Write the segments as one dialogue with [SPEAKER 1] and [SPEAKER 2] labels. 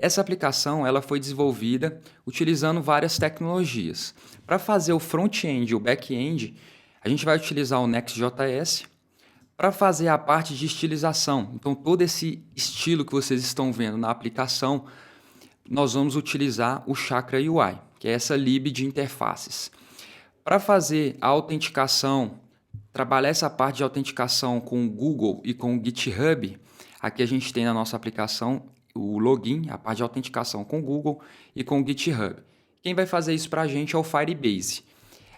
[SPEAKER 1] Essa aplicação ela foi desenvolvida utilizando várias tecnologias. Para fazer o front-end e o back-end, a gente vai utilizar o Next.js. Para fazer a parte de estilização, então todo esse estilo que vocês estão vendo na aplicação, nós vamos utilizar o Chakra UI, que é essa lib de interfaces. Para fazer a autenticação, trabalhar essa parte de autenticação com o Google e com o GitHub, aqui a gente tem na nossa aplicação o login, a parte de autenticação com o Google e com o GitHub. Quem vai fazer isso para a gente é o Firebase.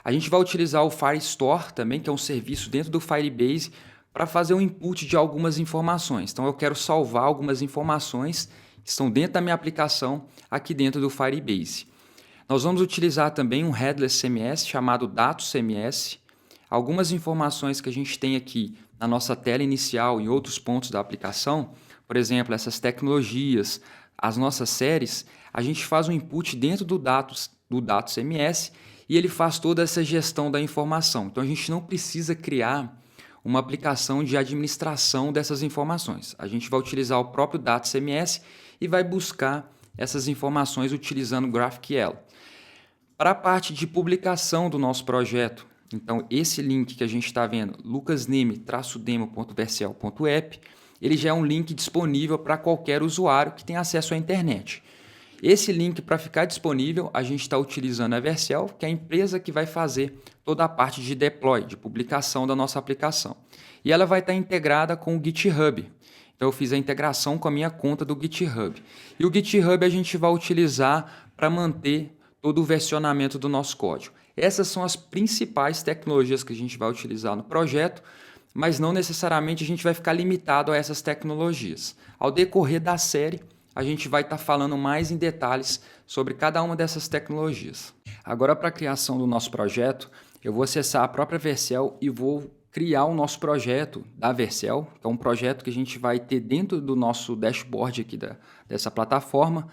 [SPEAKER 1] A gente vai utilizar o Firestore também, que é um serviço dentro do Firebase, para fazer o input de algumas informações. Então eu quero salvar algumas informações que estão dentro da minha aplicação aqui dentro do Firebase. Nós vamos utilizar também um Headless CMS chamado Datos CMS. Algumas informações que a gente tem aqui na nossa tela inicial em outros pontos da aplicação, por exemplo, essas tecnologias, as nossas séries, a gente faz um input dentro do Datos CMS e ele faz toda essa gestão da informação. Então a gente não precisa criar uma aplicação de administração dessas informações. A gente vai utilizar o próprio Datos CMS e vai buscar essas informações utilizando o GraphQL. Para a parte de publicação do nosso projeto, então esse link que a gente está vendo, lucasneme-demo.vercel.app, ele já é um link disponível para qualquer usuário que tenha acesso à internet. Esse link, para ficar disponível, a gente está utilizando a Vercel, que é a empresa que vai fazer toda a parte de deploy, de publicação da nossa aplicação. E ela vai estar integrada com o GitHub. Então eu fiz a integração com a minha conta do GitHub. E o GitHub a gente vai utilizar para manter todo o versionamento do nosso código. Essas são as principais tecnologias que a gente vai utilizar no projeto, mas não necessariamente a gente vai ficar limitado a essas tecnologias. Ao decorrer da série, a gente vai estar falando mais em detalhes sobre cada uma dessas tecnologias. Agora, para a criação do nosso projeto, eu vou acessar a própria Vercel e vou criar o nosso projeto da Vercel, que é um projeto que a gente vai ter dentro do nosso dashboard aqui dessa plataforma.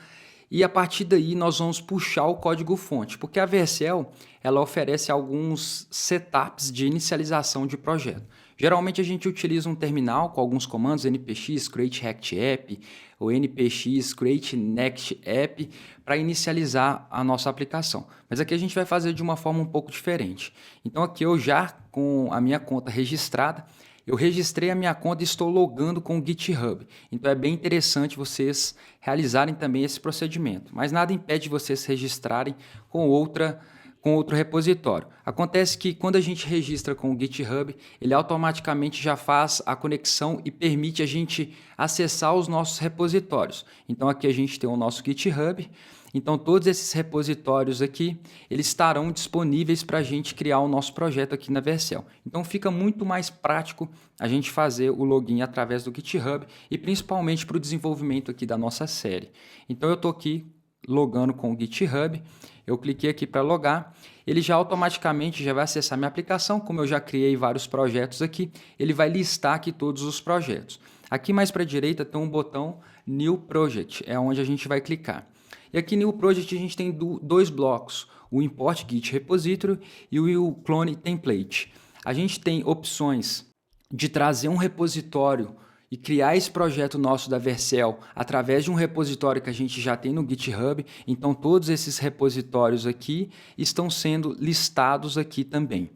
[SPEAKER 1] E a partir daí nós vamos puxar o código-fonte, porque a Vercel ela oferece alguns setups de inicialização de projeto. Geralmente a gente utiliza um terminal com alguns comandos npx create react app ou npx create next app para inicializar a nossa aplicação. Mas aqui a gente vai fazer de uma forma um pouco diferente. Então aqui eu já com a minha conta registrada, eu registrei a minha conta e estou logando com o GitHub. Então é bem interessante vocês realizarem também esse procedimento. Mas nada impede vocês se registrarem com outro repositório. Acontece que quando a gente registra com o GitHub, ele automaticamente já faz a conexão e permite a gente acessar os nossos repositórios. Então aqui a gente tem o nosso GitHub. Então todos esses repositórios aqui, eles estarão disponíveis para a gente criar o nosso projeto aqui na Vercel. Então fica muito mais prático a gente fazer o login através do GitHub e principalmente para o desenvolvimento aqui da nossa série. Então eu estou aqui logando com o GitHub, eu cliquei aqui para logar, ele já automaticamente já vai acessar minha aplicação, como eu já criei vários projetos aqui, ele vai listar aqui todos os projetos. Aqui mais para a direita tem um botão New Project, é onde a gente vai clicar. E aqui no New Project a gente tem dois blocos, o Import Git Repository e o Clone Template. A gente tem opções de trazer um repositório e criar esse projeto nosso da Vercel através de um repositório que a gente já tem no GitHub. Então todos esses repositórios aqui estão sendo listados aqui também.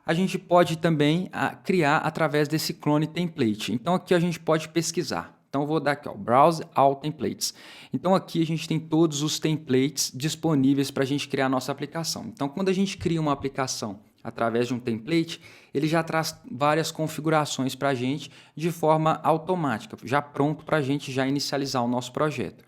[SPEAKER 1] A gente pode também criar através desse Clone Template. Então aqui a gente pode pesquisar. Então eu vou dar aqui, ó, Browse All Templates. Então aqui a gente tem todos os templates disponíveis para a gente criar a nossa aplicação. Então quando a gente cria uma aplicação através de um template, ele já traz várias configurações para a gente de forma automática, já pronto para a gente já inicializar o nosso projeto.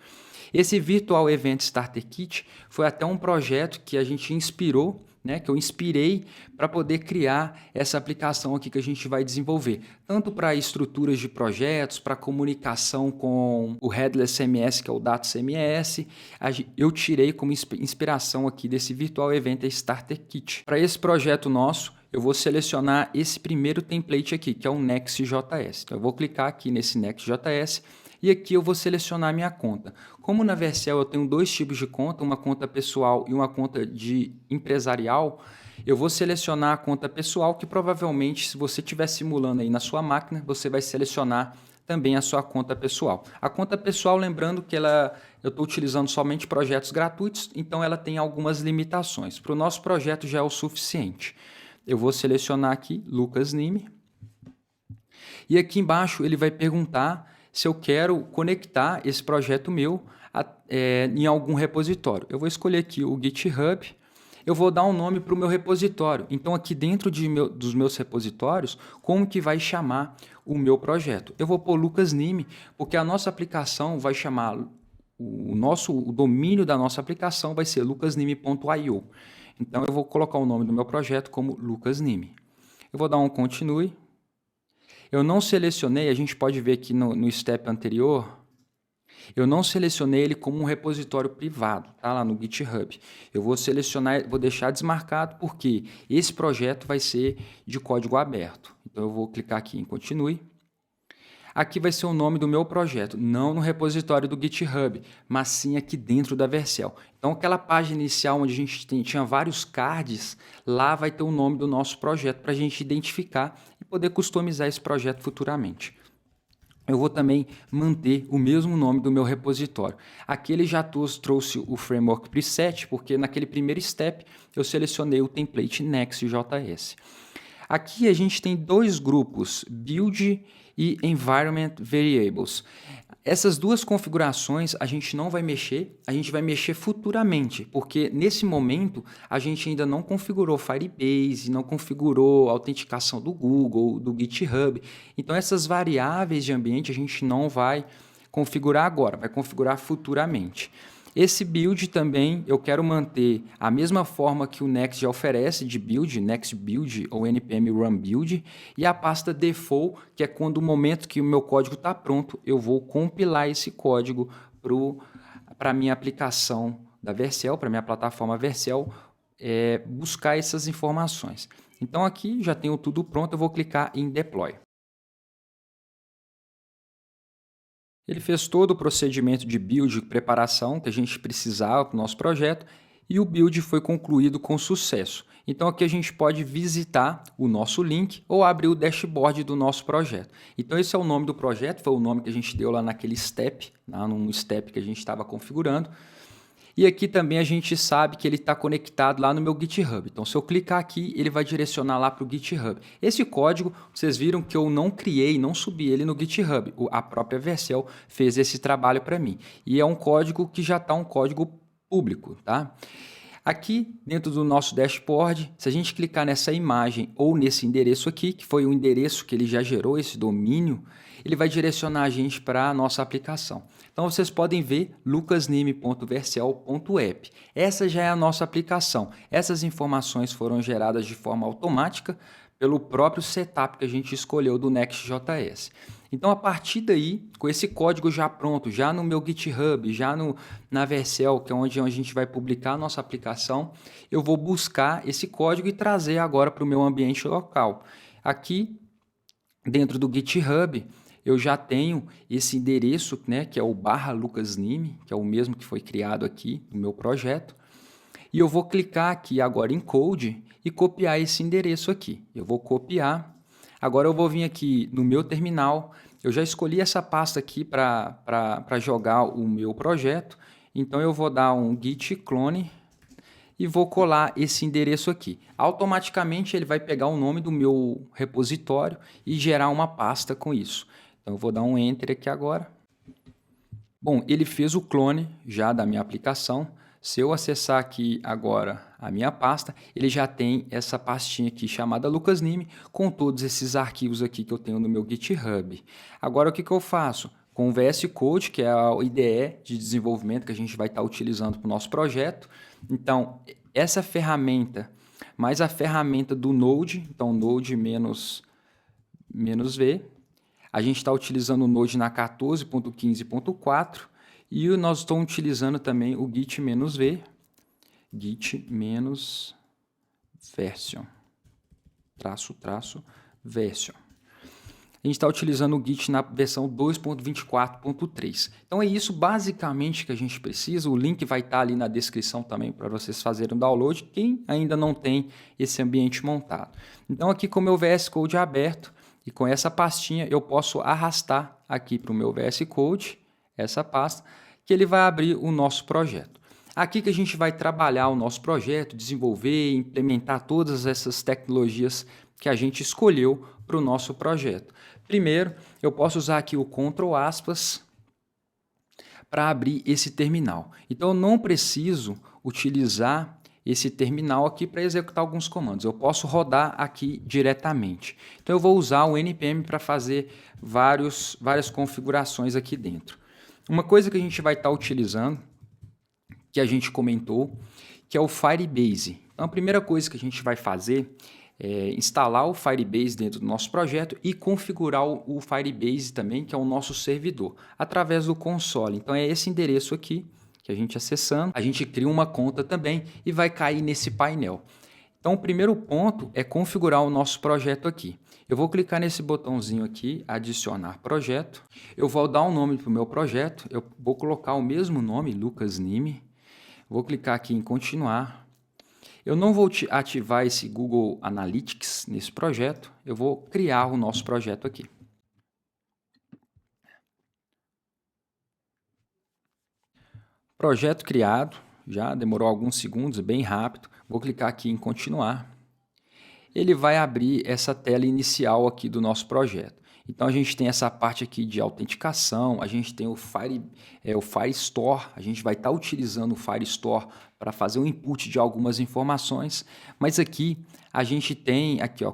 [SPEAKER 1] Esse Virtual Event Starter Kit foi até um projeto que a gente inspirou, que eu inspirei para poder criar essa aplicação aqui que a gente vai desenvolver, tanto para estruturas de projetos, para comunicação com o Headless CMS, que é o Datos CMS, eu tirei como inspiração aqui desse Virtual Event Starter Kit. Para esse projeto nosso, eu vou selecionar esse primeiro template aqui, que é o Next.js. Então eu vou clicar aqui nesse Next.js, e aqui eu vou selecionar minha conta. Como na Vercel eu tenho dois tipos de conta, uma conta pessoal e uma conta de empresarial, eu vou selecionar a conta pessoal, que provavelmente, se você estiver simulando aí na sua máquina, você vai selecionar também a sua conta pessoal. A conta pessoal, lembrando que ela eu estou utilizando somente projetos gratuitos, então ela tem algumas limitações. Para o nosso projeto já é o suficiente. Eu vou selecionar aqui Lucas Nime. E aqui embaixo ele vai perguntar se eu quero conectar esse projeto meu em algum repositório. Eu vou escolher aqui o GitHub. Eu vou dar um nome para o meu repositório. Então, aqui dentro dos meus repositórios, como que vai chamar o meu projeto? Eu vou pôr Lucas Nime, porque a nossa aplicação vai chamar, o domínio da nossa aplicação vai ser lucasnime.io. Então, eu vou colocar o nome do meu projeto como Lucas Nime. Eu vou dar um continue. Eu não selecionei, a gente pode ver aqui no step anterior, eu não selecionei ele como um repositório privado, tá? Lá no GitHub. Eu vou selecionar, vou deixar desmarcado porque esse projeto vai ser de código aberto. Então eu vou clicar aqui em continue. Aqui vai ser o nome do meu projeto, não no repositório do GitHub, mas sim aqui dentro da Vercel. Então aquela página inicial onde a gente tinha vários cards, lá vai ter o nome do nosso projeto para a gente identificar e poder customizar esse projeto futuramente. Eu vou também manter o mesmo nome do meu repositório. Aqui ele já trouxe o framework preset, porque naquele primeiro step eu selecionei o template Next.js. Aqui a gente tem dois grupos, Build e Environment Variables. Essas duas configurações a gente não vai mexer, a gente vai mexer futuramente, porque nesse momento a gente ainda não configurou Firebase, não configurou a autenticação do Google, do GitHub. Então essas variáveis de ambiente a gente não vai configurar agora, vai configurar futuramente. Esse build também eu quero manter a mesma forma que o Next já oferece de build, Next Build ou npm run build, e a pasta default, que é quando o momento que o meu código está pronto, eu vou compilar esse código para a minha aplicação da Vercel, para a minha plataforma Vercel, buscar essas informações. Então aqui já tenho tudo pronto, eu vou clicar em Deploy. Ele fez todo o procedimento de build, preparação que a gente precisava para o nosso projeto e o build foi concluído com sucesso. Então aqui a gente pode visitar o nosso link ou abrir o dashboard do nosso projeto. Então esse é o nome do projeto, foi o nome que a gente deu lá naquele step, num step que a gente estava configurando. E aqui também a gente sabe que ele está conectado lá no meu GitHub. Então, se eu clicar aqui, ele vai direcionar lá para o GitHub. Esse código, vocês viram que eu não criei, não subi ele no GitHub. A própria Vercel fez esse trabalho para mim. E é um código que já está um código público, tá? Aqui, dentro do nosso dashboard, se a gente clicar nessa imagem ou nesse endereço aqui, que foi o endereço que ele já gerou, esse domínio, ele vai direcionar a gente para a nossa aplicação. Então, vocês podem ver lucasnime.vercel.app. Essa já é a nossa aplicação. Essas informações foram geradas de forma automática pelo próprio setup que a gente escolheu do Next.js. Então, a partir daí, com esse código já pronto, já no meu GitHub, já na Vercel, que é onde a gente vai publicar a nossa aplicação, eu vou buscar esse código e trazer agora para o meu ambiente local. Aqui, dentro do GitHub, eu já tenho esse endereço, né, que é o /lucasnime, que é o mesmo que foi criado aqui no meu projeto. E eu vou clicar aqui agora em Code e copiar esse endereço aqui. Eu vou copiar. Agora eu vou vir aqui no meu terminal. Eu já escolhi essa pasta aqui para jogar o meu projeto. Então eu vou dar um git clone e vou colar esse endereço aqui. Automaticamente ele vai pegar o nome do meu repositório e gerar uma pasta com isso. Então eu vou dar um Enter aqui agora. Bom, ele fez o clone já da minha aplicação. Se eu acessar aqui agora a minha pasta, ele já tem essa pastinha aqui chamada lucasnime com todos esses arquivos aqui que eu tenho no meu GitHub. Agora o que eu faço? Com o VS Code, que é a IDE de desenvolvimento que a gente vai estar utilizando para o nosso projeto. Então, essa ferramenta, mais a ferramenta do Node, então Node -v, a gente está utilizando o Node na 14.15.4 e nós estamos utilizando também o git-v, git-version, version. A gente está utilizando o Git na versão 2.24.3. Então é isso basicamente que a gente precisa. O link vai estar ali na descrição também para vocês fazerem o download, quem ainda não tem esse ambiente montado. Então aqui com o meu VS Code aberto e com essa pastinha eu posso arrastar aqui para o meu VS Code essa pasta que ele vai abrir o nosso projeto. Aqui que a gente vai trabalhar o nosso projeto, desenvolver, implementar todas essas tecnologias que a gente escolheu para o nosso projeto. Primeiro, eu posso usar aqui o Ctrl aspas para abrir esse terminal. Então, eu não preciso utilizar esse terminal aqui para executar alguns comandos. Eu posso rodar aqui diretamente. Então, eu vou usar o npm para fazer várias configurações aqui dentro. Uma coisa que a gente vai estar utilizando, que a gente comentou, que é o Firebase. Então, a primeira coisa que a gente vai fazer é instalar o Firebase dentro do nosso projeto e configurar o Firebase também, que é o nosso servidor, através do console. Então, é esse endereço aqui, que a gente acessando, a gente cria uma conta também e vai cair nesse painel. Então, o primeiro ponto é configurar o nosso projeto aqui. Eu vou clicar nesse botãozinho aqui, adicionar projeto. Eu vou dar um nome para o meu projeto. Eu vou colocar o mesmo nome, Lucas Nime. Vou clicar aqui em continuar. Eu não vou ativar esse Google Analytics nesse projeto. Eu vou criar o nosso projeto aqui. Projeto criado. Já demorou alguns segundos, bem rápido. Vou clicar aqui em continuar. Ele vai abrir essa tela inicial aqui do nosso projeto. Então, a gente tem essa parte aqui de autenticação, a gente tem o Firestore, a gente vai estar utilizando o Firestore para fazer o input de algumas informações, mas aqui a gente tem, aqui, ó,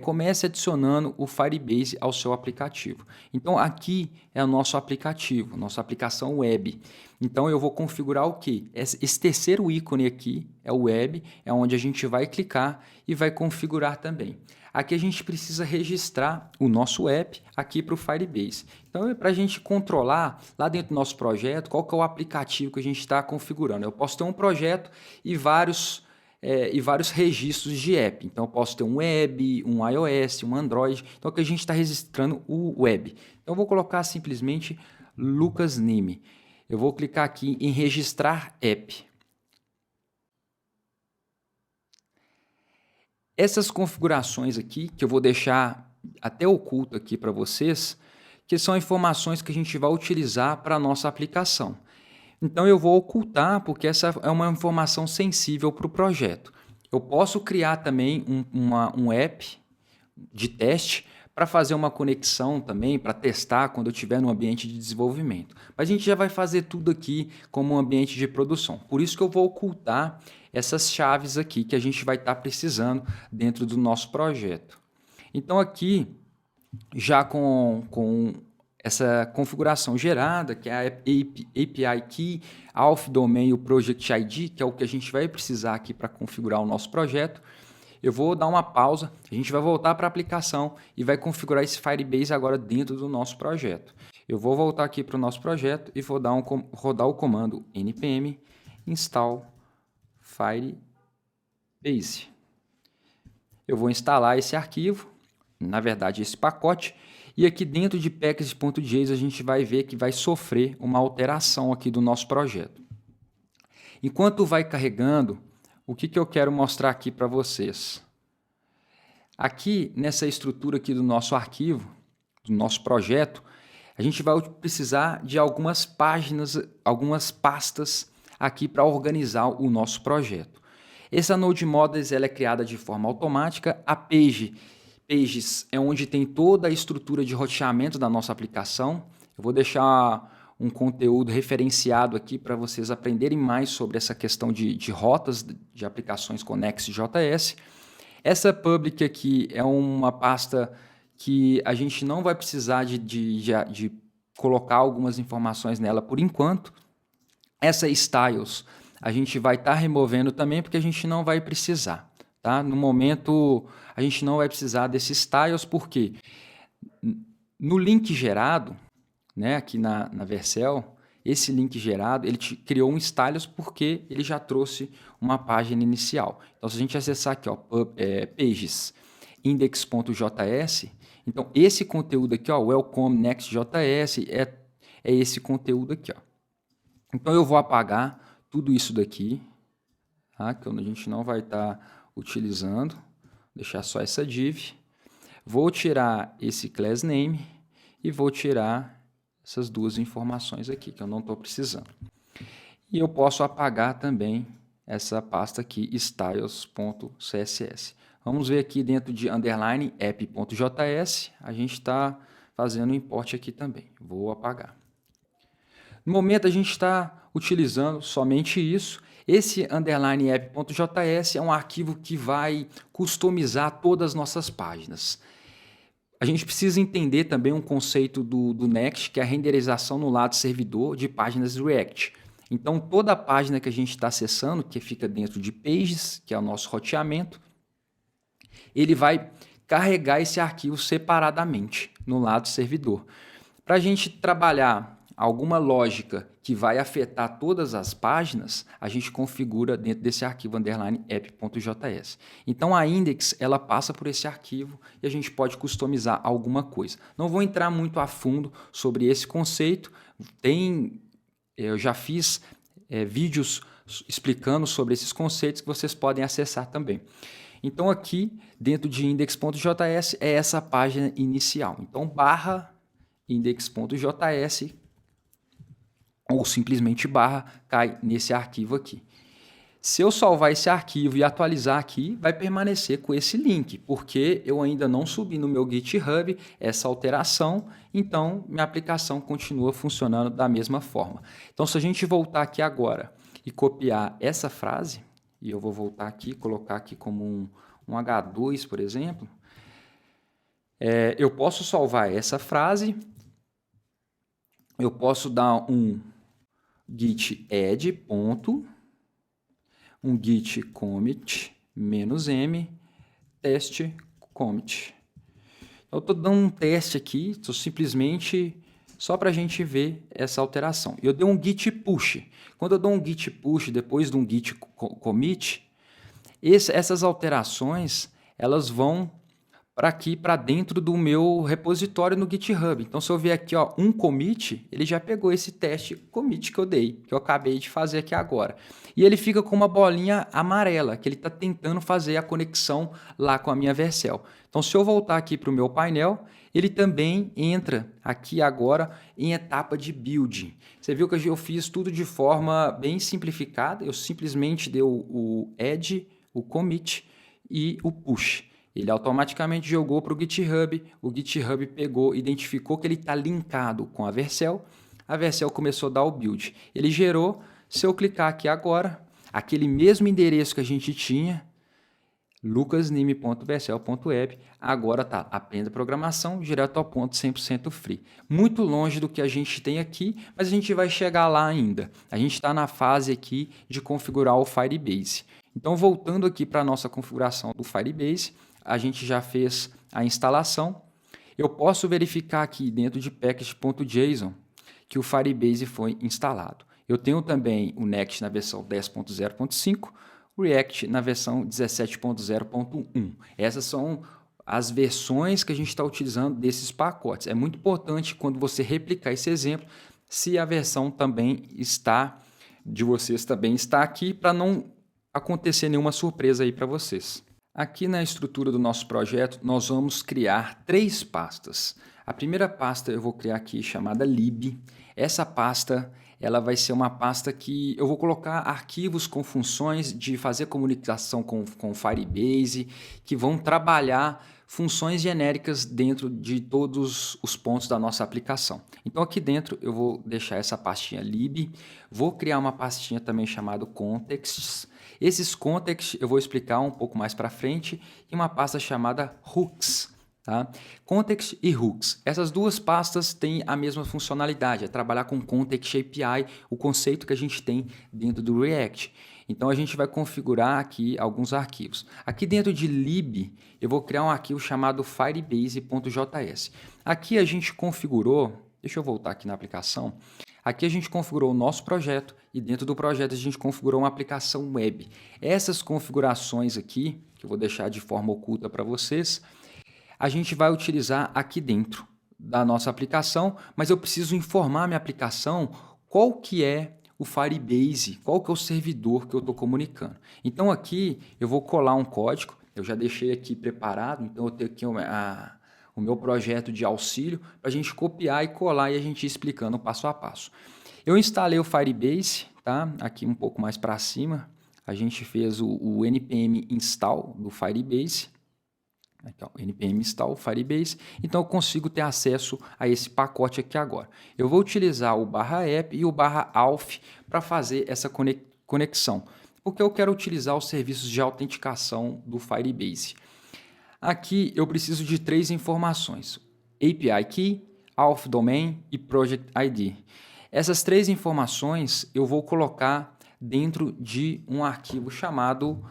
[SPEAKER 1] comece adicionando o Firebase ao seu aplicativo. Então, aqui é o nosso aplicativo, nossa aplicação web. Então, eu vou configurar o quê? Esse terceiro ícone aqui é o web, é onde a gente vai clicar e vai configurar também. Aqui a gente precisa registrar o nosso app aqui para o Firebase. Então, é para a gente controlar lá dentro do nosso projeto qual que é o aplicativo que a gente está configurando. Eu posso ter um projeto e vários registros de app. Então, eu posso ter um web, um iOS, um Android. Então, aqui a gente está registrando o web. Então, eu vou colocar simplesmente Lucas Nime. Eu vou clicar aqui em registrar app. Essas configurações aqui, que eu vou deixar até oculto aqui para vocês, que são informações que a gente vai utilizar para a nossa aplicação. Então, eu vou ocultar, porque essa é uma informação sensível para o projeto. Eu posso criar também um app de teste para fazer uma conexão também, para testar quando eu estiver no ambiente de desenvolvimento. Mas a gente já vai fazer tudo aqui como um ambiente de produção. Por isso que eu vou ocultar essas chaves aqui que a gente vai estar precisando dentro do nosso projeto. Então, aqui, já com essa configuração gerada, que é a API Key, Auth Domain e o Project ID, que é o que a gente vai precisar aqui para configurar o nosso projeto, eu vou dar uma pausa, a gente vai voltar para a aplicação e vai configurar esse Firebase agora dentro do nosso projeto. Eu vou voltar aqui para o nosso projeto e vou rodar o comando npm install Firebase. Eu vou instalar esse arquivo, na verdade esse pacote, e aqui dentro de package.js a gente vai ver que vai sofrer uma alteração aqui do nosso projeto. Enquanto vai carregando, o que eu quero mostrar aqui para vocês? Aqui nessa estrutura aqui do nosso arquivo, do nosso projeto, a gente vai precisar de algumas páginas, algumas pastas aqui para organizar o nosso projeto. Essa Node Models ela é criada de forma automática. A Pages é onde tem toda a estrutura de roteamento da nossa aplicação. Eu vou deixar um conteúdo referenciado aqui para vocês aprenderem mais sobre essa questão de rotas de aplicações com Next.js. Essa public aqui é uma pasta que a gente não vai precisar de colocar algumas informações nela por enquanto. Essa styles a gente vai estar removendo também porque a gente não vai precisar. Tá? No momento a gente não vai precisar desses styles porque no link gerado, né, aqui na Vercel, esse link gerado, ele criou um stylus porque ele já trouxe uma página inicial. Então, se a gente acessar aqui, ó, pages index.js, então esse conteúdo aqui, ó, welcome next.js, é esse conteúdo aqui. Ó. Então, eu vou apagar tudo isso daqui, tá, que a gente não vai estar utilizando, deixar só essa div. Vou tirar esse class name e vou tirar essas duas informações aqui, que eu não estou precisando. E eu posso apagar também essa pasta aqui, styles.css. Vamos ver aqui dentro de underline app.js, a gente está fazendo o import aqui também. Vou apagar. No momento a gente está utilizando somente isso. Esse underline app.js é um arquivo que vai customizar todas as nossas páginas. A gente precisa entender também um conceito do Next, que é a renderização no lado servidor de páginas React. Então, toda a página que a gente está acessando, que fica dentro de Pages, que é o nosso roteamento, ele vai carregar esse arquivo separadamente no lado servidor. Para a gente trabalhar alguma lógica que vai afetar todas as páginas, a gente configura dentro desse arquivo underline app.js. Então a index ela passa por esse arquivo e a gente pode customizar alguma coisa. Não vou entrar muito a fundo sobre esse conceito, eu já fiz vídeos explicando sobre esses conceitos que vocês podem acessar também. Então aqui dentro de index.js é essa página inicial. Então barra index.js ou simplesmente barra cai nesse arquivo aqui. Se eu salvar esse arquivo e atualizar aqui, vai permanecer com esse link, porque eu ainda não subi no meu GitHub essa alteração, então minha aplicação continua funcionando da mesma forma. Então se a gente voltar aqui agora e copiar essa frase, e eu vou voltar aqui, colocar aqui como um H2, por exemplo, eu posso salvar essa frase, eu posso dar um git add ponto, um git commit -m teste commit. Eu estou dando um teste aqui, estou simplesmente só para a gente ver essa alteração. Eu dei um git push. Quando eu dou um git push depois de um git commit, essas alterações elas vão para aqui, para dentro do meu repositório no GitHub. Então, se eu ver aqui um commit, ele já pegou esse teste commit que eu dei, que eu acabei de fazer aqui agora. E ele fica com uma bolinha amarela, que ele está tentando fazer a conexão lá com a minha Vercel. Então, se eu voltar aqui para o meu painel, ele também entra aqui agora em etapa de building. Você viu que eu fiz tudo de forma bem simplificada, eu simplesmente dei o add, o commit e o push. Ele automaticamente jogou para o GitHub pegou, identificou que ele está linkado com a Vercel começou a dar o build. Ele gerou, se eu clicar aqui agora, aquele mesmo endereço que a gente tinha, lucasnime.vercel.web, agora está, aprenda programação, direto ao ponto, 100% free. Muito longe do que a gente tem aqui, mas a gente vai chegar lá ainda. A gente está na fase aqui de configurar o Firebase. Então, voltando aqui para a nossa configuração do Firebase, a gente já fez a instalação. Eu posso verificar aqui dentro de package.json que o Firebase foi instalado. Eu tenho também o Next na versão 10.0.5, o React na versão 17.0.1. Essas são as versões que a gente está utilizando desses pacotes. É muito importante quando você replicar esse exemplo, se a versão também está, de vocês também está aqui, para não acontecer nenhuma surpresa aí para vocês. Aqui na estrutura do nosso projeto, nós vamos criar 3 pastas. A primeira pasta eu vou criar aqui chamada lib. Essa pasta ela vai ser uma pasta que eu vou colocar arquivos com funções de fazer comunicação com Firebase, que vão trabalhar funções genéricas dentro de todos os pontos da nossa aplicação. Então aqui dentro eu vou deixar essa pastinha lib, vou criar uma pastinha também chamada contexts. Esses contexts eu vou explicar um pouco mais para frente e uma pasta chamada hooks. Tá? Context e hooks. Essas duas pastas têm a mesma funcionalidade, é trabalhar com Context API, o conceito que a gente tem dentro do React. Então a gente vai configurar aqui alguns arquivos. Aqui dentro de lib, eu vou criar um arquivo chamado firebase.js. Aqui a gente configurou, deixa eu voltar aqui na aplicação, aqui a gente configurou o nosso projeto e dentro do projeto a gente configurou uma aplicação web. Essas configurações aqui, que eu vou deixar de forma oculta para vocês, a gente vai utilizar aqui dentro da nossa aplicação, mas eu preciso informar minha aplicação qual que é o Firebase, qual que é o servidor que eu estou comunicando. Então aqui eu vou colar um código, eu já deixei aqui preparado, então eu tenho aqui o meu projeto de auxílio para a gente copiar e colar e a gente ir explicando passo a passo. Eu instalei o Firebase, tá? Aqui um pouco mais para cima, a gente fez o npm install do Firebase. Aqui, ó, npm install Firebase, então eu consigo ter acesso a esse pacote aqui agora. Eu vou utilizar o /app e o /auth para fazer essa conexão, porque eu quero utilizar os serviços de autenticação do Firebase. Aqui eu preciso de 3 informações: API Key, Auth Domain e Project ID. Essas 3 informações eu vou colocar dentro de um arquivo chamado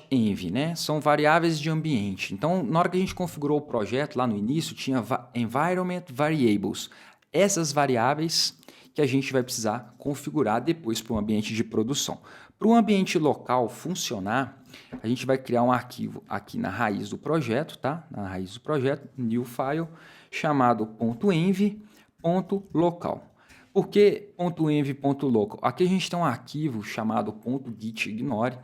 [SPEAKER 1] .env, né? São variáveis de ambiente. Então, na hora que a gente configurou o projeto, lá no início, tinha environment variables. Essas variáveis que a gente vai precisar configurar depois para o ambiente de produção. Para o ambiente local funcionar, a gente vai criar um arquivo aqui na raiz do projeto, tá? Na raiz do projeto, new file, chamado .env.local. Por que .env.local? Aqui a gente tem um arquivo chamado .gitignore,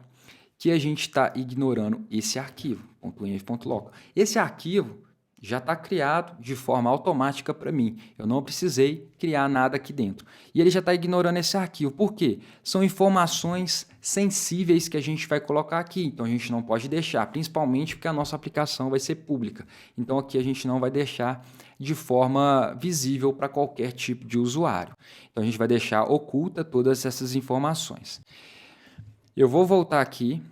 [SPEAKER 1] que a gente está ignorando esse arquivo, .env.local. Esse arquivo já está criado de forma automática para mim. Eu não precisei criar nada aqui dentro. E ele já está ignorando esse arquivo. Por quê? São informações sensíveis que a gente vai colocar aqui. Então, a gente não pode deixar, principalmente porque a nossa aplicação vai ser pública. Então, aqui a gente não vai deixar de forma visível para qualquer tipo de usuário. Então, a gente vai deixar oculta todas essas informações. Eu vou voltar aqui,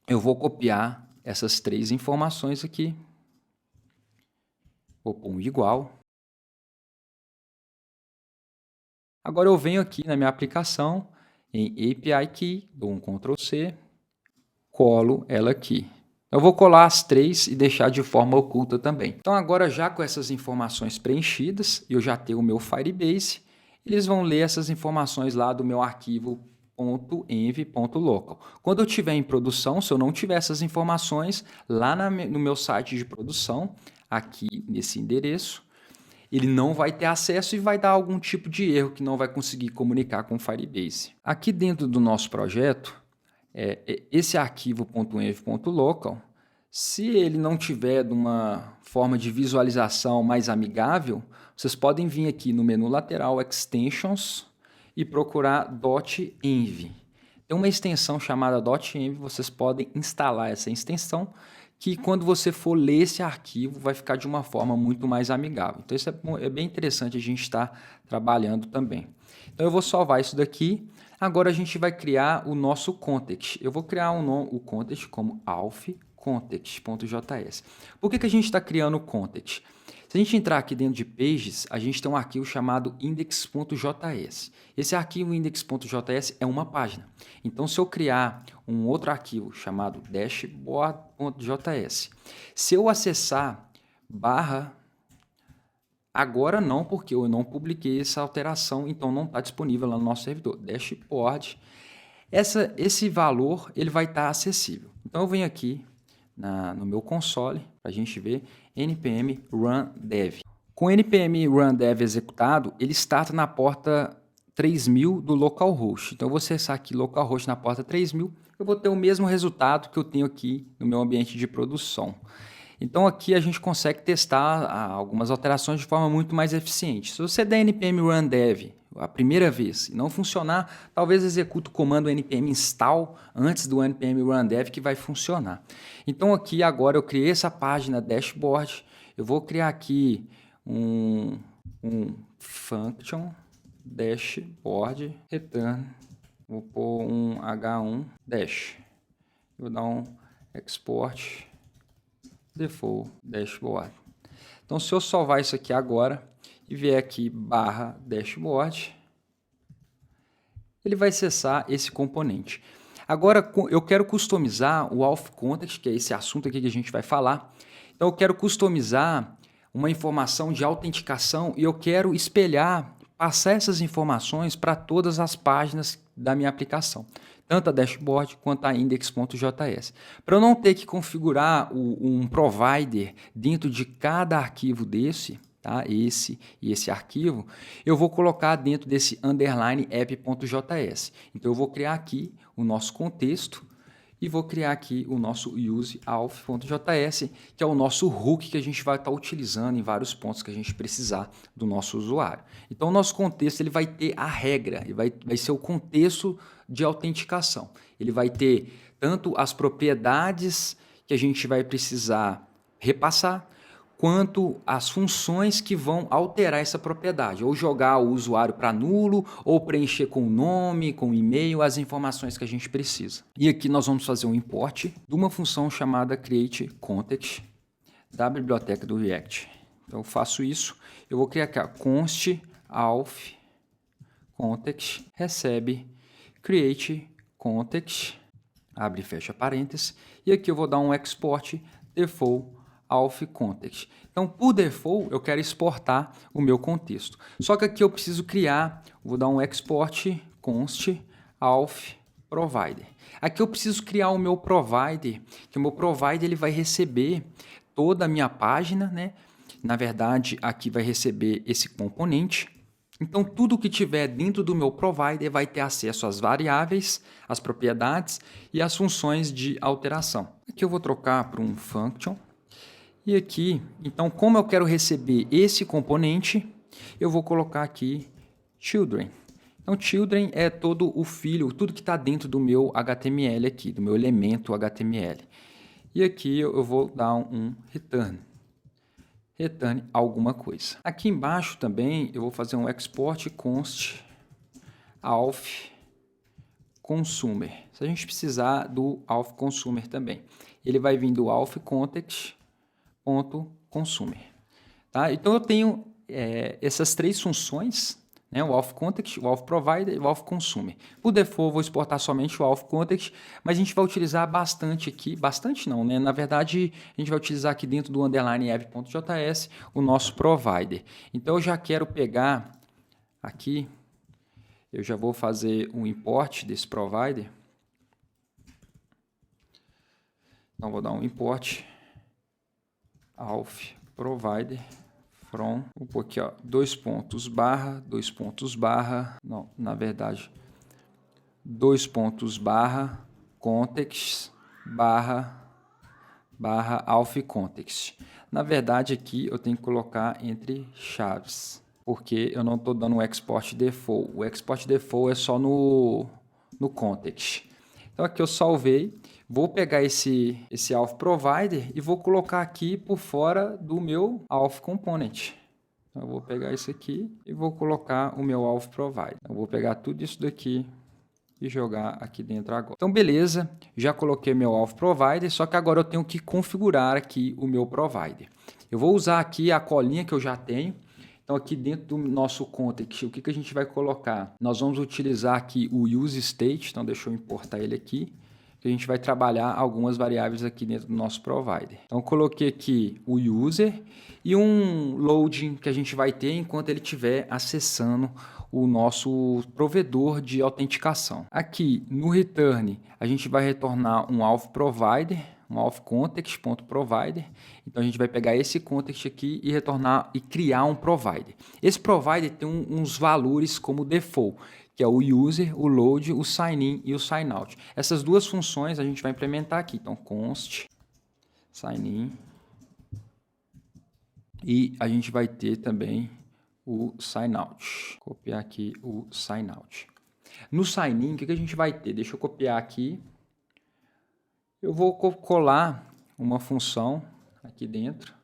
[SPEAKER 1] eu vou copiar essas 3 informações aqui, vou pôr um igual. Agora eu venho aqui na minha aplicação, em API Key, dou um Ctrl C, colo ela aqui. Eu vou colar as 3 e deixar de forma oculta também. Então agora já com essas informações preenchidas, eu já tenho o meu Firebase, eles vão ler essas informações lá do meu arquivo .env.local. Quando eu estiver em produção, se eu não tiver essas informações, lá no meu site de produção, aqui nesse endereço, ele não vai ter acesso e vai dar algum tipo de erro que não vai conseguir comunicar com o Firebase. Aqui dentro do nosso projeto, esse arquivo .env.local, se ele não tiver de uma forma de visualização mais amigável, vocês podem vir aqui no menu lateral Extensions e procurar .env. Tem uma extensão chamada .env, vocês podem instalar essa extensão, que quando você for ler esse arquivo, vai ficar de uma forma muito mais amigável. Então, isso é bem interessante a gente estar trabalhando também. Então, eu vou salvar isso daqui. Agora, a gente vai criar o nosso context. Eu vou criar o context como auth-context.js. Por que a gente está criando o context? Se a gente entrar aqui dentro de Pages, a gente tem um arquivo chamado index.js. Esse arquivo index.js é uma página. Então, se eu criar um outro arquivo chamado dashboard.js, se eu acessar barra, agora não, porque eu não publiquei essa alteração, então não está disponível lá no nosso servidor. Dashboard, esse valor ele vai estar acessível. Então, eu venho aqui no meu console, para a gente ver, npm run dev. Com o npm run dev executado, ele starta na porta 3000 do localhost. Então, eu vou acessar aqui localhost na porta 3000, eu vou ter o mesmo resultado que eu tenho aqui no meu ambiente de produção. Então, aqui a gente consegue testar algumas alterações de forma muito mais eficiente. Se você der npm run dev a primeira vez e não funcionar, talvez execute o comando npm install antes do npm run dev que vai funcionar. Então, aqui agora eu criei essa página dashboard, eu vou criar aqui um function dashboard return, vou pôr um h1 dash, vou dar um export default dashboard. Então, se eu salvar isso aqui agora e vier aqui /dashboard, ele vai acessar esse componente. Agora, eu quero customizar o auth context, que é esse assunto aqui que a gente vai falar. Então, eu quero customizar uma informação de autenticação e eu quero espelhar, passar essas informações para todas as páginas da minha aplicação, tanto a dashboard quanto a index.js. Para eu não ter que configurar um provider dentro de cada arquivo desse, tá? Esse e esse arquivo, eu vou colocar dentro desse underline app.js. Então, eu vou criar aqui o nosso contexto e vou criar aqui o nosso useAuth.js, que é o nosso hook que a gente vai estar utilizando em vários pontos que a gente precisar do nosso usuário. Então, o nosso contexto ele vai ter a regra, ele vai ser o contexto de autenticação. Ele vai ter tanto as propriedades que a gente vai precisar repassar, quanto as funções que vão alterar essa propriedade, ou jogar o usuário para nulo, ou preencher com o nome, com o e-mail, as informações que a gente precisa. E aqui nós vamos fazer um import de uma função chamada createContext da biblioteca do React. Então eu faço isso, eu vou criar aqui const auth context recebe createContext, abre e fecha parênteses, e aqui eu vou dar um export default auth context. Então, por default, eu quero exportar o meu contexto. Só que aqui eu preciso criar, vou dar um export const auth provider. Aqui eu preciso criar o meu provider, que o meu provider ele vai receber toda a minha página, né? Na verdade, aqui vai receber esse componente. Então, tudo que tiver dentro do meu provider vai ter acesso às variáveis, às propriedades e às funções de alteração. Aqui eu vou trocar para um function. E aqui, então, como eu quero receber esse componente, eu vou colocar aqui children. Então, children é todo o filho, tudo que está dentro do meu HTML aqui, do meu elemento HTML. E aqui eu vou dar um return. Return alguma coisa. Aqui embaixo também eu vou fazer um export const auth consumer. Se a gente precisar do auth consumer também. Ele vai vir do auth context .consumer. Tá? Então, eu tenho essas três funções, né? O auth context, o auth provider e o auth consumer. Por default, eu vou exportar somente o auth context, mas a gente vai utilizar bastante aqui, bastante não, né? Na verdade, a gente vai utilizar aqui dentro do underline app.js o nosso provider. Então, eu já quero pegar aqui, eu já vou fazer um import desse provider. Então, vou dar um import auth provider from, vou pôr aqui, ó, dois pontos barra, não, na verdade, dois pontos barra, context, barra auth context. Na verdade, aqui eu tenho que colocar entre chaves, porque eu não estou dando o export default. O export default é só no context. Então, aqui eu salvei. Vou pegar esse auth provider e vou colocar aqui por fora do meu auth component. Então, eu vou pegar isso aqui e vou colocar o meu auth provider. Eu vou pegar tudo isso daqui e jogar aqui dentro agora. Então, beleza, já coloquei meu auth provider, só que agora eu tenho que configurar aqui o meu provider. Eu vou usar aqui a colinha que eu já tenho. Então, aqui dentro do nosso context, o que a gente vai colocar? Nós vamos utilizar aqui o useState, então deixa eu importar ele aqui. A gente vai trabalhar algumas variáveis aqui dentro do nosso provider. Então, eu coloquei aqui o user e um loading que a gente vai ter enquanto ele estiver acessando o nosso provedor de autenticação. Aqui no return, a gente vai retornar um auth provider, um auth context.provider. Então, a gente vai pegar esse context aqui e retornar e criar um provider. Esse provider tem uns valores como default, que é o user, o load, o sign-in e o sign-out. Essas duas funções a gente vai implementar aqui. Então, const sign-in e a gente vai ter também o sign-out. Copiar aqui o sign-out. No sign-in, o que a gente vai ter? Deixa eu copiar aqui. Eu vou colar uma função aqui dentro,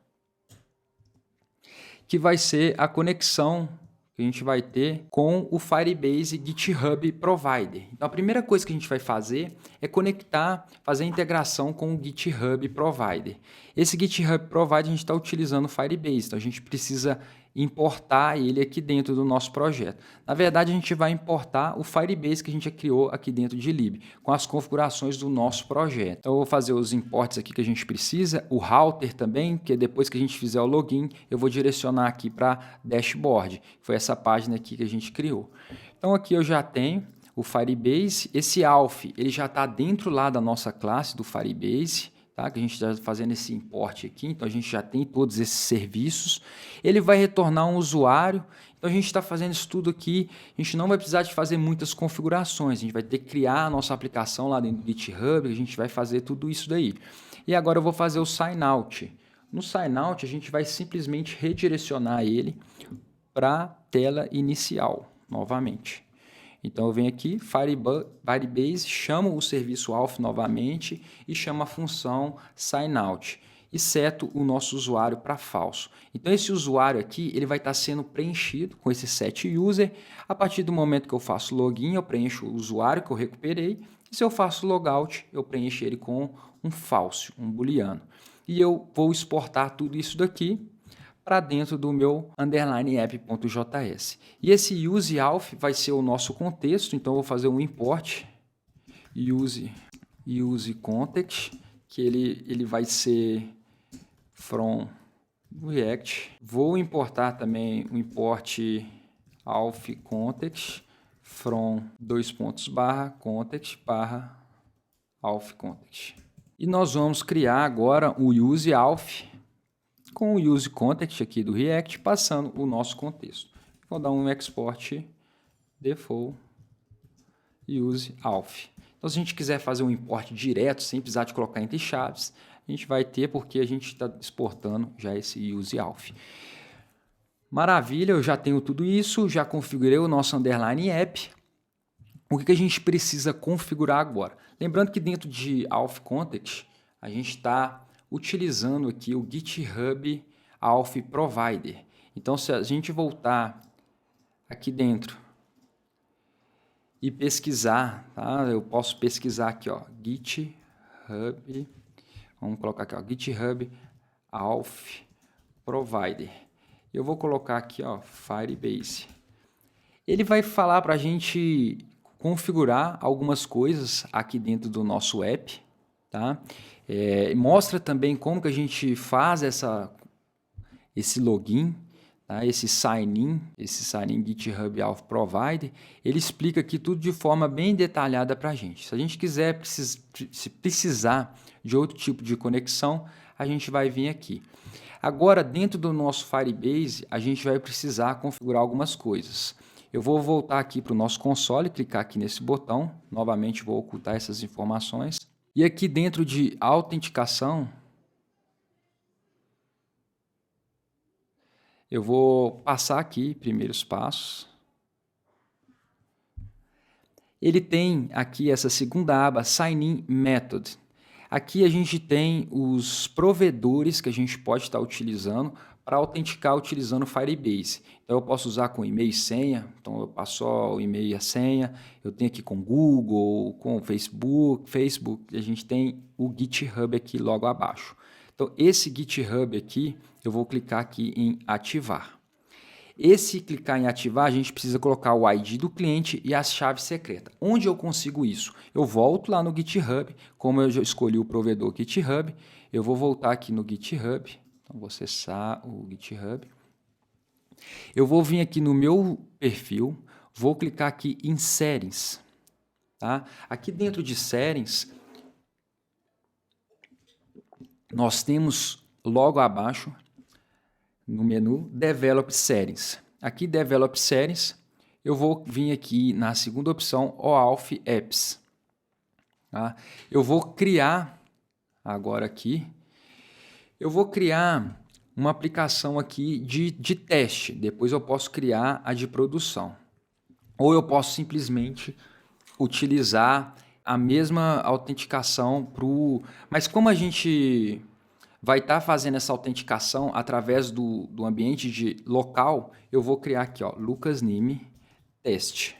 [SPEAKER 1] que vai ser a conexão que a gente vai ter com o Firebase GitHub Provider. Então, a primeira coisa que a gente vai fazer é conectar, fazer a integração com o GitHub Provider. Esse GitHub Provider a gente está utilizando o Firebase, então a gente precisa importar ele aqui dentro do nosso projeto. Na verdade, a gente vai importar o Firebase que a gente já criou aqui dentro de lib, com as configurações do nosso projeto. Então, eu vou fazer os imports aqui que a gente precisa, o router também, que depois que a gente fizer o login, eu vou direcionar aqui para dashboard. Foi essa página aqui que a gente criou. Então, aqui eu já tenho o Firebase. Esse auth, ele já está dentro lá da nossa classe do Firebase, tá? Que a gente está fazendo esse import aqui, então a gente já tem todos esses serviços. Ele vai retornar um usuário, então Então a gente está fazendo isso tudo aqui, a gente não vai precisar de fazer muitas configurações, a gente vai ter que criar a nossa aplicação lá dentro do GitHub, a gente vai fazer tudo isso daí. E agora eu vou fazer o sign out. No sign out a gente vai simplesmente redirecionar ele para a tela inicial, novamente. Então eu venho aqui, Firebase, chamo o serviço auth novamente e chamo a função signout e seto o nosso usuário para falso. Então esse usuário aqui ele vai estar sendo preenchido com esse setUser. A partir do momento que eu faço login, eu preencho o usuário que eu recuperei. E se eu faço logout, eu preencho ele com um false, um booleano. E eu vou exportar tudo isso daqui para dentro do meu underline app.js. E esse useAuth vai ser o nosso contexto, então eu vou fazer um import use context, que ele vai ser from React. Vou importar também o import auth context from context auth context. E nós vamos criar agora o useAuth com o use context aqui do React, passando o nosso contexto. Vou dar um export default use auth. Então, se a gente quiser fazer um import direto, sem precisar de colocar entre chaves, a gente vai ter, porque a gente está exportando já esse use auth. Maravilha, eu já tenho tudo isso, já configurei o nosso underline app. O que a gente precisa configurar agora? Lembrando que dentro de auth context, a gente está utilizando aqui o GitHub Auth Provider. Então, se a gente voltar aqui dentro e pesquisar, tá? Eu posso pesquisar aqui, ó, GitHub, vamos colocar aqui, ó, GitHub Auth Provider. Eu vou colocar aqui, ó, Firebase. Ele vai falar para a gente configurar algumas coisas aqui dentro do nosso app, tá? Mostra também como que a gente faz esse login, tá? Esse sign-in GitHub Auth Provider. Ele explica aqui tudo de forma bem detalhada para a gente. Se a gente quiser se precisar de outro tipo de conexão, a gente vai vir aqui. Agora, dentro do nosso Firebase, a gente vai precisar configurar algumas coisas. Eu vou voltar aqui para o nosso console, clicar aqui nesse botão. Novamente, vou ocultar essas informações. E aqui dentro de autenticação, eu vou passar aqui primeiros passos. Ele tem aqui essa segunda aba, Sign In Method. Aqui a gente tem os provedores que a gente pode estar utilizando para autenticar utilizando o Firebase. Então eu posso usar com e-mail e senha, então eu passo só o e-mail e a senha. Eu tenho aqui com Google, com Facebook, a gente tem o GitHub aqui logo abaixo. Então esse GitHub aqui, eu vou clicar aqui em ativar. Esse clicar em ativar, a gente precisa colocar o ID do cliente e a chave secreta. Onde eu consigo isso? Eu volto lá no GitHub, como eu já escolhi o provedor GitHub, eu vou voltar aqui no GitHub, então vou acessar o GitHub. Eu vou vir aqui no meu perfil, vou clicar aqui em Settings. Tá? Aqui dentro de Settings, nós temos logo abaixo, no menu Develop Settings. Aqui Develop Settings, eu vou vir aqui na segunda opção OAuth Apps. Tá? Eu vou criar, agora aqui, eu vou criar uma aplicação aqui de teste. Depois eu posso criar a de produção. Ou eu posso simplesmente utilizar a mesma autenticação para o... Mas como a gente vai estar fazendo essa autenticação através do ambiente de local, eu vou criar aqui, ó, Lucas Nime Teste.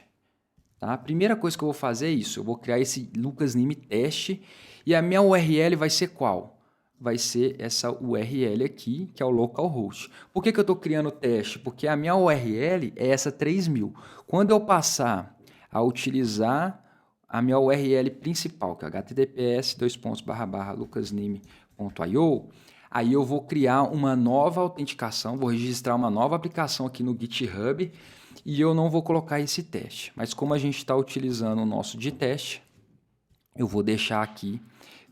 [SPEAKER 1] Tá? A primeira coisa que eu vou fazer é isso, eu vou criar esse Lucas Nime Teste e a minha URL vai ser qual? Vai ser essa URL aqui, que é o localhost. Por que eu estou criando o teste? Porque a minha URL é essa 3000. Quando eu passar a utilizar a minha URL principal, que é https://lucasnime.io, aí eu vou criar uma nova autenticação, vou registrar uma nova aplicação aqui no GitHub e eu não vou colocar esse teste. Mas como a gente está utilizando o nosso de teste, eu vou deixar aqui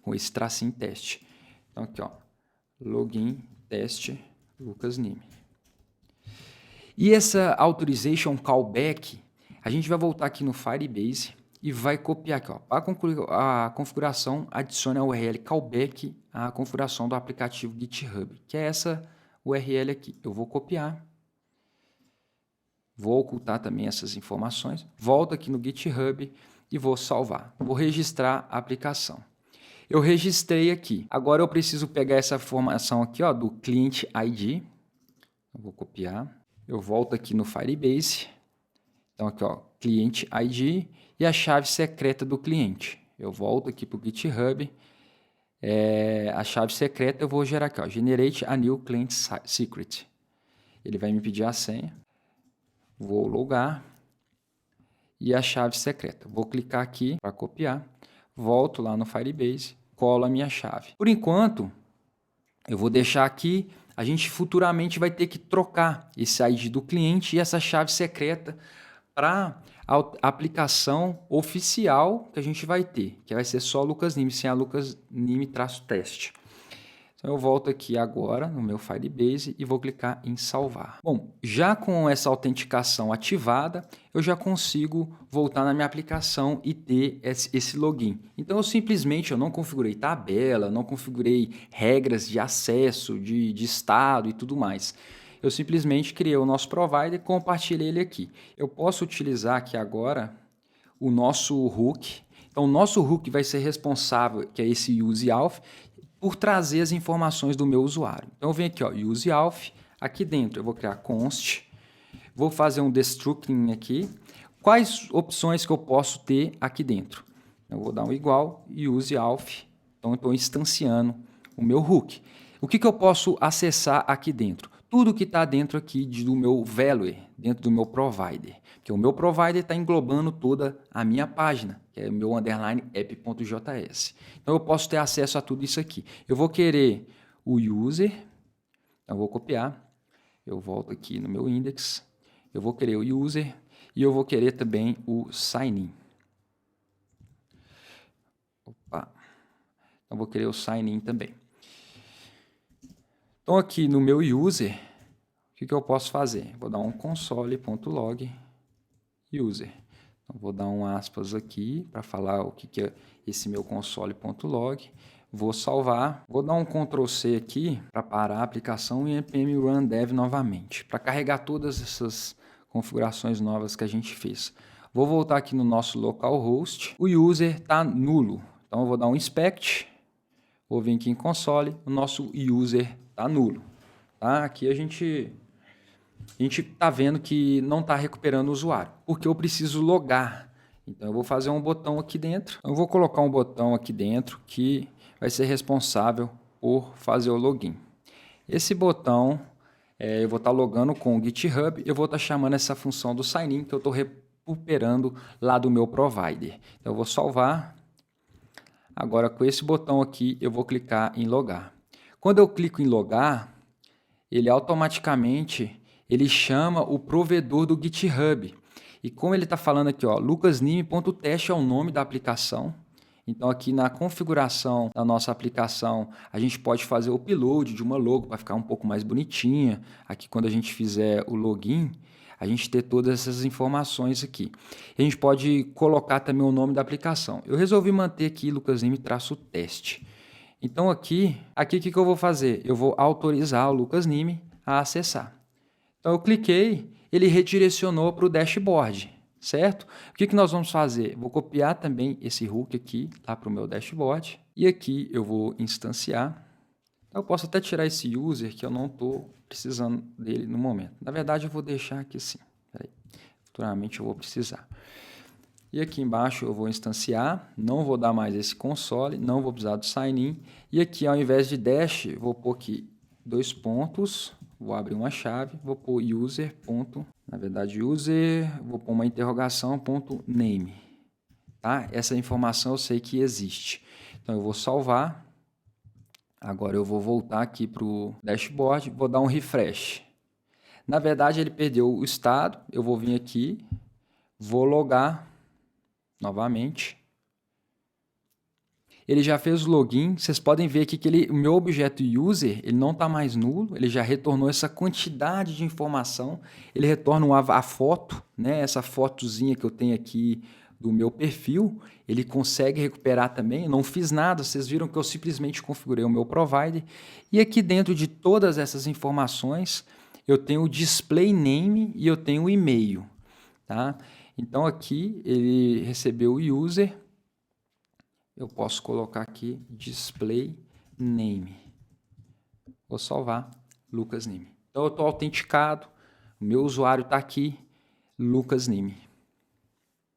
[SPEAKER 1] com esse tracinho teste. Então aqui, ó, login teste Lucas Nime. E essa authorization callback, a gente vai voltar aqui no Firebase e vai copiar aqui, ó. Para concluir a configuração, adicione a URL callback à configuração do aplicativo GitHub, que é essa URL aqui. Eu vou copiar, vou ocultar também essas informações, volto aqui no GitHub e vou salvar. Vou registrar a aplicação. Eu registrei aqui. Agora eu preciso pegar essa informação aqui, ó, do client ID. Eu vou copiar. Eu volto aqui no Firebase. Então aqui, ó, client ID e a chave secreta do cliente. Eu volto aqui para o GitHub. A chave secreta eu vou gerar aqui, ó, generate a new client secret. Ele vai me pedir a senha. Vou logar. E a chave secreta. Vou clicar aqui para copiar. Volto lá no Firebase. Colo a minha chave. Por enquanto, eu vou deixar aqui. A gente futuramente vai ter que trocar esse ID do cliente e essa chave secreta para a aplicação oficial que a gente vai ter, que vai ser só Lucas Nime, sem a Lucas Nime-teste. Então eu volto aqui agora no meu Firebase e vou clicar em salvar. Bom, já com essa autenticação ativada, eu já consigo voltar na minha aplicação e ter esse login. Então eu não configurei tabela, não configurei regras de acesso, de estado e tudo mais. Eu simplesmente criei o nosso provider e compartilhei ele aqui. Eu posso utilizar aqui agora o nosso hook. Então, o nosso hook vai ser responsável, que é esse useAuth, por trazer as informações do meu usuário. Então, eu venho aqui, ó, useAuth, aqui dentro eu vou criar const, vou fazer um destructing aqui. Quais opções que eu posso ter aqui dentro? Eu vou dar um igual useAuth, então eu estou instanciando o meu hook. O que eu posso acessar aqui dentro? Tudo que está dentro aqui do meu value, dentro do meu provider. Porque o meu provider está englobando toda a minha página, que é o meu underline app.js. Então eu posso ter acesso a tudo isso aqui. Eu vou querer o user, então eu vou copiar, eu volto aqui no meu index, eu vou querer o user e eu vou querer também o sign-in. Opa, então eu vou querer o sign-in também. Então, aqui no meu user, o que eu posso fazer? Vou dar um console.log user. Então, vou dar um aspas aqui para falar o que é esse meu console.log. Vou salvar. Vou dar um Ctrl+C aqui para parar a aplicação e npm run dev novamente, para carregar todas essas configurações novas que a gente fez. Vou voltar aqui no nosso localhost. O user está nulo. Então, eu vou dar um inspect. Vou vir aqui em console. O nosso user está nulo. Tá? Aqui a gente está vendo que não está recuperando o usuário, porque eu preciso logar. Então, eu vou fazer um botão aqui dentro. Eu vou colocar um botão aqui dentro que vai ser responsável por fazer o login. Esse botão, eu vou estar logando com o GitHub, eu vou estar chamando essa função do sign-in que eu estou recuperando lá do meu provider. Então, eu vou salvar. Agora, com esse botão aqui, eu vou clicar em logar. Quando eu clico em logar, ele automaticamente chama o provedor do GitHub. E como ele está falando aqui, ó, lucasnime.test é o nome da aplicação. Então, aqui na configuração da nossa aplicação, a gente pode fazer o upload de uma logo para ficar um pouco mais bonitinha. Aqui, quando a gente fizer o login, a gente ter todas essas informações aqui. A gente pode colocar também o nome da aplicação. Eu resolvi manter aqui lucasnime-teste. Então, aqui o que eu vou fazer? Eu vou autorizar o Lucas Nime a acessar. Então, eu cliquei, ele redirecionou para o dashboard, certo? O que nós vamos fazer? Vou copiar também esse hook aqui, lá para o meu dashboard. E aqui eu vou instanciar. Eu posso até tirar esse user, que eu não estou precisando dele no momento. Na verdade, eu vou deixar aqui assim. Peraí. Futuramente eu vou precisar. E aqui embaixo eu vou instanciar, não vou dar mais esse console, não vou precisar do sign-in. E aqui, ao invés de dash, vou pôr aqui 2 pontos, vou abrir uma chave, vou pôr user. Na verdade, user, vou pôr uma interrogação, ponto name. Tá? Essa informação eu sei que existe. Então, eu vou salvar. Agora eu vou voltar aqui para o dashboard, vou dar um refresh. Na verdade, ele perdeu o estado, eu vou vir aqui, vou logar novamente. Ele já fez o login, vocês podem ver aqui que o meu objeto user ele não está mais nulo, ele já retornou essa quantidade de informação, ele retorna a foto, né, essa fotozinha que eu tenho aqui do meu perfil, ele consegue recuperar também, eu não fiz nada, vocês viram que eu simplesmente configurei o meu provider, e aqui dentro de todas essas informações, eu tenho o display name e eu tenho o e-mail, tá? Então aqui ele recebeu o user, eu posso colocar aqui display name. Vou salvar Lucas Nime. Então eu estou autenticado, o meu usuário está aqui, Lucas Nime.